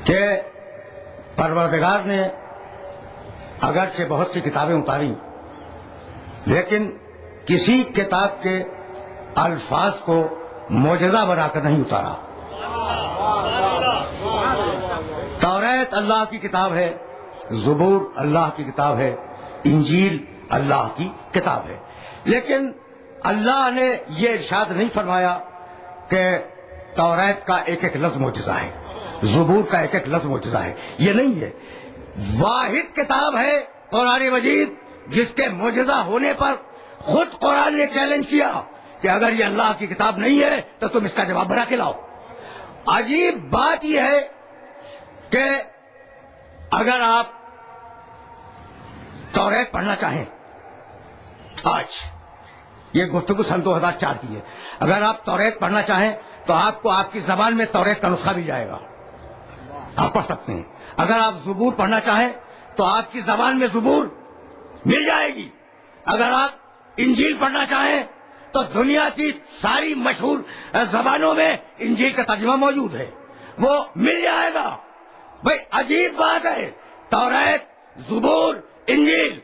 کہ پروردگار نے اگرچہ بہت سی کتابیں اتاری لیکن کسی کتاب کے الفاظ کو معجزہ بنا کر نہیں اتارا۔ توریت اللہ کی کتاب ہے، زبور اللہ کی کتاب ہے، انجیل اللہ کی کتاب ہے، لیکن اللہ نے یہ ارشاد نہیں فرمایا کہ توریت کا ایک ایک لفظ معجزہ ہے، زبور کا ایک ایک لفظ معجزہ ہے، یہ نہیں ہے۔ واحد کتاب ہے قرآن مجید جس کے معجزہ ہونے پر خود قرآن نے چیلنج کیا کہ اگر یہ اللہ کی کتاب نہیں ہے تو تم اس کا جواب بنا کے لاؤ۔ عجیب بات یہ ہے کہ اگر آپ توریت پڑھنا چاہیں، آج یہ گفتگو سن 2004 کی ہے، اگر آپ توریت پڑھنا چاہیں تو آپ کو آپ کی زبان میں توریت کا نسخہ مل جائے گا، آپ پڑھ سکتے ہیں۔ اگر آپ زبور پڑھنا چاہیں تو آپ کی زبان میں زبور مل جائے گی۔ اگر آپ انجیل پڑھنا چاہیں تو دنیا کی ساری مشہور زبانوں میں انجیل کا ترجمہ موجود ہے، وہ مل جائے گا۔ بھائی عجیب بات ہے، توریت، زبور، انجیل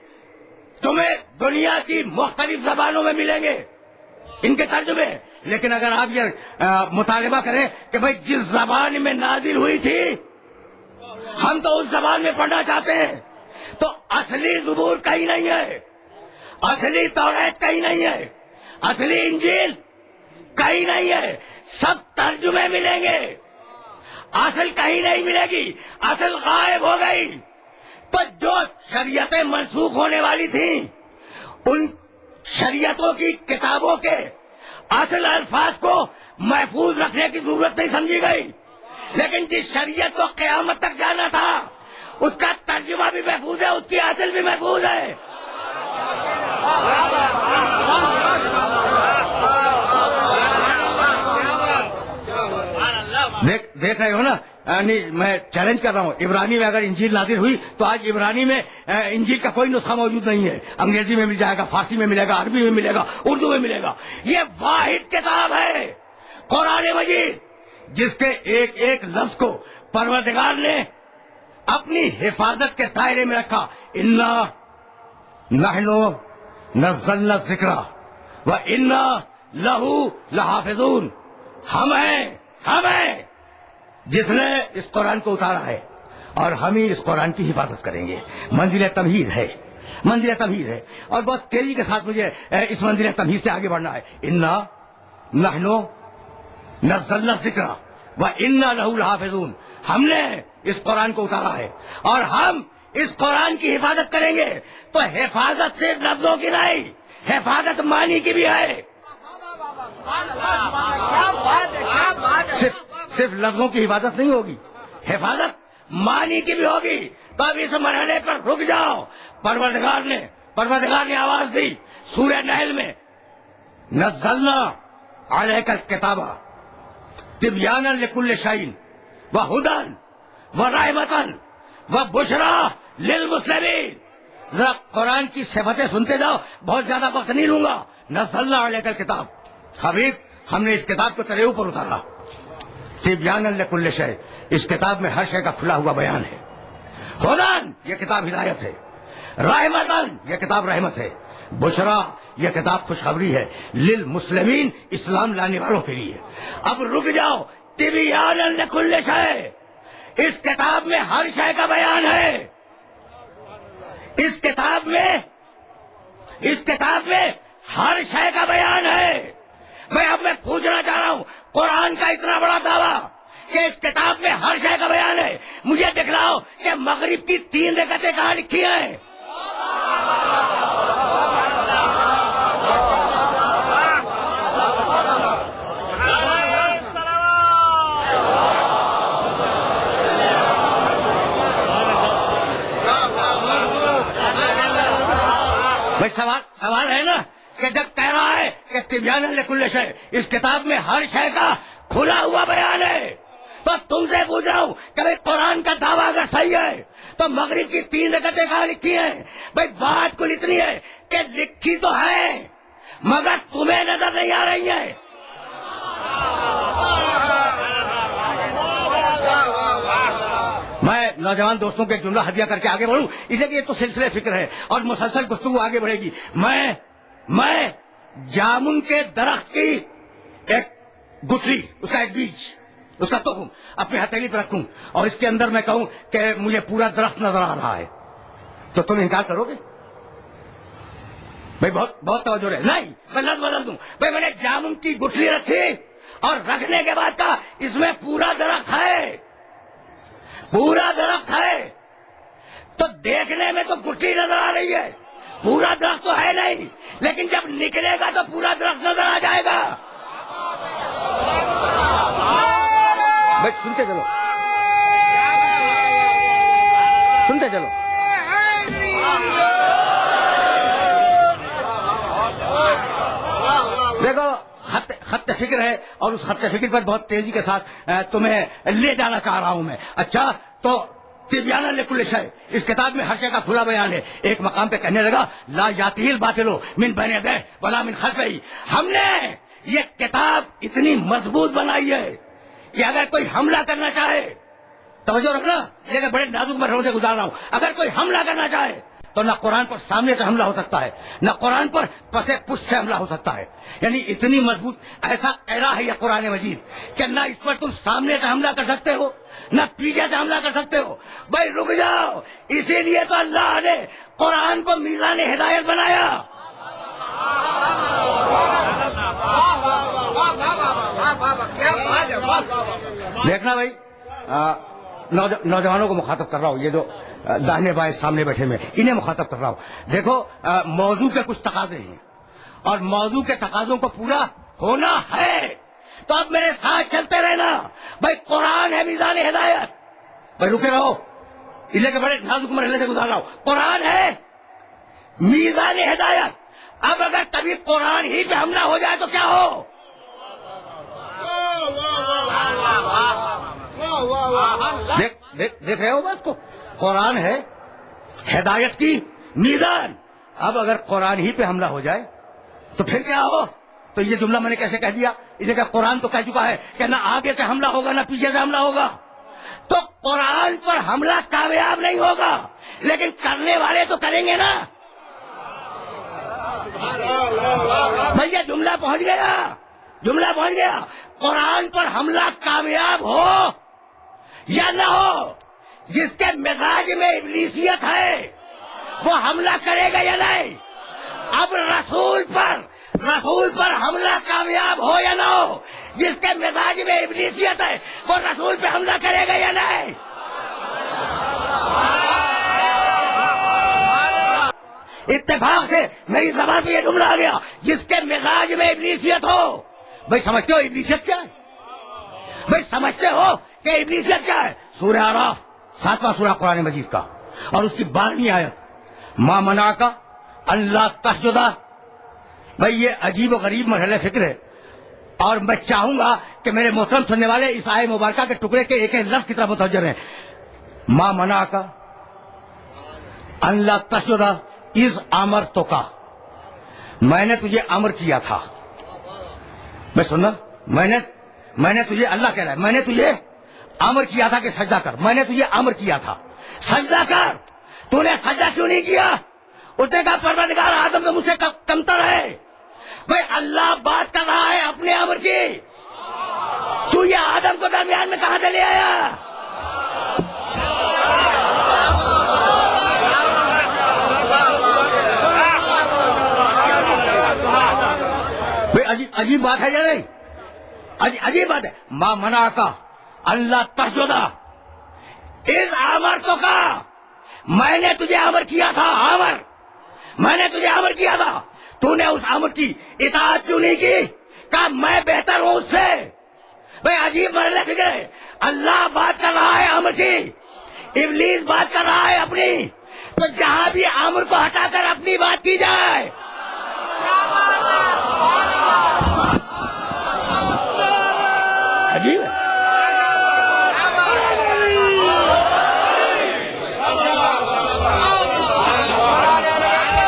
تمہیں دنیا کی مختلف زبانوں میں ملیں گے ان کے ترجمے، لیکن اگر آپ یہ مطالبہ کریں کہ بھائی جس زبان میں نازل ہوئی تھی ہم تو اس زبان میں پڑھنا چاہتے ہیں، تو اصلی زبور کہیں نہیں ہے، اصلی توریت کہیں نہیں ہے، اصلی انجیل کہیں نہیں ہے، سب ترجمے ملیں گے، اصل کہیں نہیں ملے گی، اصل غائب ہو گئی۔ تو جو شریعتیں منسوخ ہونے والی تھیں ان شریعتوں کی کتابوں کے اصل الفاظ کو محفوظ رکھنے کی ضرورت نہیں سمجھی گئی، لیکن جس شریعت کو قیامت تک جانا تھا اس کا ترجمہ بھی محفوظ ہے، اس کی اصل بھی محفوظ ہے۔ دیکھ رہے ہو نا، یعنی میں چیلنج کر رہا ہوں، عبرانی میں اگر انجیل نازل ہوئی تو آج عبرانی میں انجیل کا کوئی نسخہ موجود نہیں ہے، انگریزی میں مل جائے گا، فارسی میں ملے گا، عربی میں ملے گا، اردو میں ملے گا۔ یہ واحد کتاب ہے قرآن مجید جس کے ایک ایک لفظ کو پروردگار نے اپنی حفاظت کے دائرے میں رکھا۔ انا نحن نزلنا الذکر وانا لہ لحافظون، ہم ہیں جس نے اس قرآن کو اتارا ہے اور ہم ہی اس قرآن کی حفاظت کریں گے۔ منزل تمہید ہے، منزل تمہید ہے، اور بہت تیزی کے ساتھ مجھے اس منزل تمہید سے آگے بڑھنا ہے۔ انا نحن نزلنا الذکر وانا لہ لحافظون، ہم نے اس قرآن کو اتارا ہے اور ہم اس قرآن کی حفاظت کریں گے۔ تو حفاظت صرف لفظوں کی نہیں، حفاظت معنی کی بھی ہے۔ صرف لفظوں کی حفاظت نہیں ہوگی، حفاظت معنی کی بھی ہوگی۔ تو اب اس مرحلے پر رک جاؤ۔ پروردگار نے آواز دی سورہ نحل میں، نزلنا علیک الکتاب تبیانا لکل شیء وہدی ورحمۃ وبشریٰ للمسلمین۔ ذرا قرآن کی صفتیں سنتے جاؤ، بہت زیادہ وقت نہیں لوں گا۔ نزلنا علیک الکتاب، حبیب ہم نے اس کتاب کو تیرے اوپر اتارا۔ تبیانا لکل شیء، اس کتاب میں ہر شے کا کھلا ہوا بیان ہے۔ ہدی، یہ کتاب ہدایت ہے۔ رحمۃ، یہ کتاب رحمت ہے۔ بشریٰ، یہ کتاب خوشخبری ہے۔ للمسلمین، اسلام لانے والوں کے لیے۔ اب رک جاؤ، تبیانا لکل شیء، اس کتاب میں ہر شے کا بیان ہے۔ اس کتاب میں ہر شے کا بیان ہے۔ اب میں پوچھنا چاہ رہا ہوں، قرآن کا اتنا بڑا دعویٰ کہ اس کتاب میں ہر شے کا بیان ہے، مجھے دکھلاؤ کہ مغرب کی 3 رکعتیں کہاں لکھی ہیں؟ بھائی سوال ہے نا کہ جب کہہ رہا ہے کہ تبیانا لکل شیء، اس کتاب میں ہر شے کا کھلا ہوا بیان ہے، تو تم سے پوچھ رہا ہوں کہ بھائی قرآن کا دعویٰ اگر صحیح ہے تو مغرب کی 3 رکعتیں کہاں لکھی ہیں؟ بھائی بات کل اتنی ہے کہ لکھی تو ہے مگر تمہیں نظر نہیں آ رہی ہے۔ میں نوجوان دوستوں کے ایک جملہ ہدیہ کر کے آگے بڑھوں، اس لیے کہ یہ تو سلسلے فکر ہے اور مسلسل گفتگو آگے بڑھے گی. میں جامن کے درخت کی ایک گٹھلی، اس کا ایک بیج، اس کا تخم اپنی ہتھیلی پہ رکھوں اور اس کے اندر میں کہوں کہ مجھے پورا درخت نظر آ رہا ہے، تو تم انکار کرو گے؟ بھائی بہت توجہ رہے. نہیں، میں لفظ بدل دوں. بھائی میں نے جامن کی گٹھلی رکھی اور رکھنے کے بعد کہا اس میں پورا درخت ہے، پورا درخت ہے. تو دیکھنے میں تو گٹھلی نظر آ رہی ہے، پورا درخت تو ہے نہیں، لیکن جب نکلے گا تو پورا درخت نظر آ جائے گا. بھائی سنتے چلو، سنتے چلو. دیکھو خط فکر ہے اور اس خط فکر پر بہت تیزی کے ساتھ تمہیں لے جانا چاہ رہا ہوں میں. اچھا تو تبیانہ لکل شیء، اس کتاب میں ہر شے کا کھلا بیان ہے. ایک مقام پہ کہنے لگا لا یاتیہ الباطل من بین یدیہ ولا من خلفہ. ہم نے یہ کتاب اتنی مضبوط بنائی ہے کہ اگر کوئی حملہ کرنا چاہے، توجہ رکھنا، لیکن بڑے نازک مرحلوں سے گزار رہا ہوں، اگر کوئی حملہ کرنا چاہے تو نہ قرآن پر سامنے سے حملہ ہو سکتا ہے، نہ قرآن پر پس پشت سے حملہ ہو سکتا ہے. یعنی اتنی مضبوط ایسا قہرا ہے یہ قرآن مجید کہ نہ اس پر تم سامنے سے حملہ کر سکتے ہو نہ پیچھے سے حملہ کر سکتے ہو. بھائی رک جاؤ، اسی لیے تو اللہ نے قرآن کو میزان ہدایت بنایا. دیکھنا بھائی، نوجوانوں کو مخاطب کر رہا ہوں، یہ جو داہنے بائیں سامنے بیٹھے میں انہیں مخاطب کر رہا ہوں. دیکھو موضوع کے کچھ تقاضے ہیں اور موضوع کے تقاضوں کو پورا ہونا ہے تو اب میرے ساتھ چلتے رہنا. بھائی قرآن ہے میزان ہدایت. بھائی رکے رہو، اس لیے کہ بڑے نازک مرحلے سے گزار رہا ہوں. قرآن ہے میزان ہدایت. اب اگر کبھی قرآن ہی پہ حملہ ہو جائے تو کیا ہو؟ دیکھ رہے ہو بات کو؟ قرآن ہے ہدایت کی میزان. اب اگر قرآن ہی پہ حملہ ہو جائے تو پھر کیا ہو؟ تو یہ جملہ میں نے کیسے کہہ دیا؟ اسے کہ قرآن تو کہہ چکا ہے کہ نہ آگے سے حملہ ہوگا نہ پیچھے سے حملہ ہوگا. تو قرآن پر حملہ کامیاب نہیں ہوگا، لیکن کرنے والے تو کریں گے نا. بھیا جملہ پہنچ گیا، جملہ پہنچ گیا. قرآن پر حملہ کامیاب ہو یا نہ ہو، جس کے مزاج میں ابلیسیت ہے وہ حملہ کرے گا یا نہیں. اب رسول پر حملہ کامیاب ہو یا نہ ہو، جس کے مزاج میں ابلیسیت ہے وہ رسول پہ حملہ کرے گا یا نہیں. اتفاق سے میری زبان پہ یہ جملہ آ گیا، جس کے مزاج میں ابلیسیت ہو. بھائی سمجھتے ہو ابلیسیت کیا ہے؟ بھائی سمجھتے ہو کہ ابلیسیت کیا ہے؟ سورہ اعراف 7واں سورہ قرآن مجید کا اور اس کی 12ویں آیت، ما منعک اللہ تسجد. بھائی یہ عجیب و غریب مرحلہ فکر ہے اور میں چاہوں گا کہ میرے محترم سننے والے اس آیت مبارکہ کے ٹکڑے کے ایک ایک لفظ کی طرف متوجہ رہیں. ما منعک اللہ تسجد اذ امرتک، میں نے تجھے امر کیا تھا. میں سننا، میں نے تجھے، اللہ کہہ رہا ہے میں نے تجھے امر کیا تھا کہ سجدہ کر. میں نے تجھے امر کیا تھا سجدہ کر، تو نے سجدہ کیوں نہیں کیا؟ اس نے کہا پروردگار آدم تو مجھ سے کمتر ہے. بھائی اللہ بات کر رہا ہے اپنے امر کی، تو یہ آدم کو درمیان میں کہاں سے لے آیا؟ بھائی عجیب بات ہے یا نہیں؟ عجیب بات ہے. ما منعک اللہ تسجد اذ امرتک، میں نے تجھے امر کیا تھا. میں نے تجھے امر کیا تھا، تو نے اس امر کی اطاعت کیوں نہیں کی؟ کہا میں بہتر ہوں اس سے. بھائی عجیب مرحلہ فکر ہے. اللہ بات کر رہا ہے امر کی، ابلیس بات کر رہا ہے اپنی. تو جہاں بھی امر کو ہٹا کر اپنی بات کی جائے. عجیب ہے.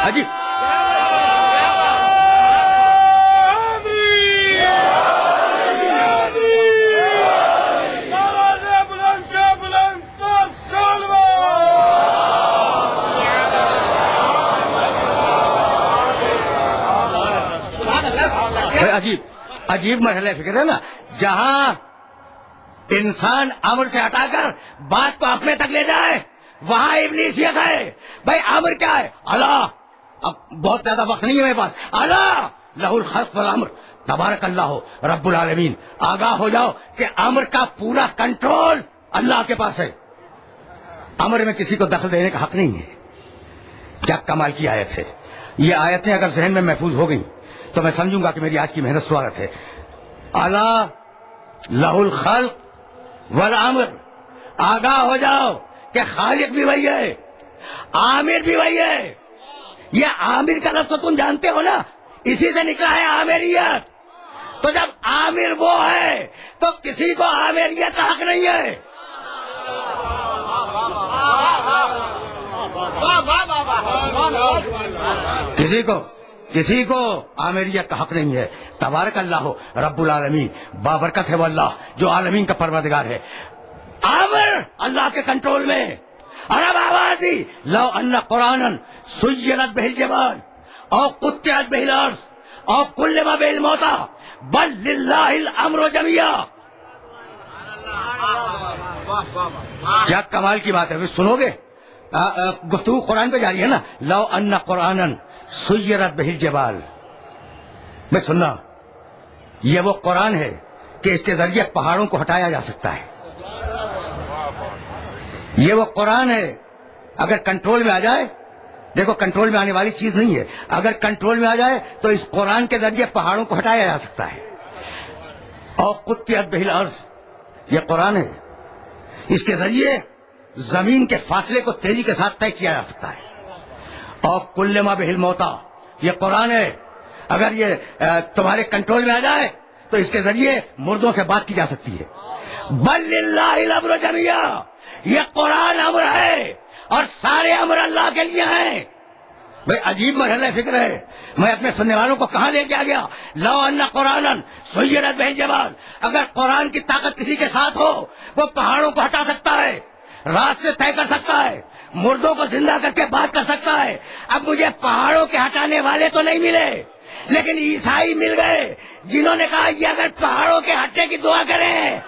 عجیب. عجیب مرحلہ فکر ہے نا، جہاں انسان امر سے ہٹا کر بات کو اپنے تک لے جائے وہاں ابلیسیت ہے. بھائی امر کیا ہے؟ اللہ. اب بہت زیادہ وقت نہیں ہے میرے پاس. اللہ لہ الخلق والامر تبارک اللہ رب العالمین. آگاہ ہو جاؤ کہ امر کا پورا کنٹرول اللہ کے پاس ہے. امر میں کسی کو دخل دینے کا حق نہیں ہے. کیا کمال کی آیت ہے. یہ آیتیں اگر ذہن میں محفوظ ہو گئیں تو میں سمجھوں گا کہ میری آج کی محنت سوارت ہے. اللہ لہ الخلق والامر. آگاہ ہو جاؤ کہ خالق بھی وہی ہے، عامر بھی وہی ہے. یہ عامر کا لفظ تو تم جانتے ہو نا، اسی سے نکلا ہے عامریت. تو جب عامر وہ ہے تو کسی کو عامریت کا حق نہیں ہے. کسی کو عامریت کا حق نہیں ہے. تبارک اللہ رب العالمین. بابرکت ہے وہ اللہ جو عالمین کا پروردگار ہے. عامر اللہ کے کنٹرول میں. ارب آوازی لو ان قرآن سیرت بہ الجبال او قطعت بہ الارض او کلم بہ الموتى بل للہ الامر جميعا. کیا کمال کی بات ہے. سنو گے گفتگو قرآن پہ جاری ہے نا. لو ان قرآن سیرت بہ الجبال. میں سننا، یہ وہ قرآن ہے کہ اس کے ذریعے پہاڑوں کو ہٹایا جا سکتا ہے. یہ وہ قرآن ہے اگر کنٹرول میں آ جائے. دیکھو کنٹرول میں آنے والی چیز نہیں ہے. اگر کنٹرول میں آ جائے تو اس قرآن کے ذریعے پہاڑوں کو ہٹایا جا سکتا ہے. اور قطعت بہ الارض، یہ قرآن ہے، اس کے ذریعے زمین کے فاصلے کو تیزی کے ساتھ طے کیا جا سکتا ہے. اور کلم بہ الموتى، یہ قرآن ہے، اگر یہ تمہارے کنٹرول میں آ جائے تو اس کے ذریعے مردوں سے بات کی جا سکتی ہے. بل للہ الامر جميعا. یہ قرآن امر ہے اور سارے امر اللہ کے لیے ہیں. بھائی عجیب مرحلہ فکر ہے. میں اپنے سننے والوں کو کہاں لے کے آ گیا. لو ان قرآن سیرت بہ الجبال. اگر قرآن کی طاقت کسی کے ساتھ ہو وہ پہاڑوں کو ہٹا سکتا ہے، رات سے طے کر سکتا ہے، مردوں کو زندہ کر کے بات کر سکتا ہے. اب مجھے پہاڑوں کے ہٹانے والے تو نہیں ملے لیکن عیسائی مل گئے جنہوں نے کہا یہ اگر پہاڑوں کے ہٹنے کی دعا کریں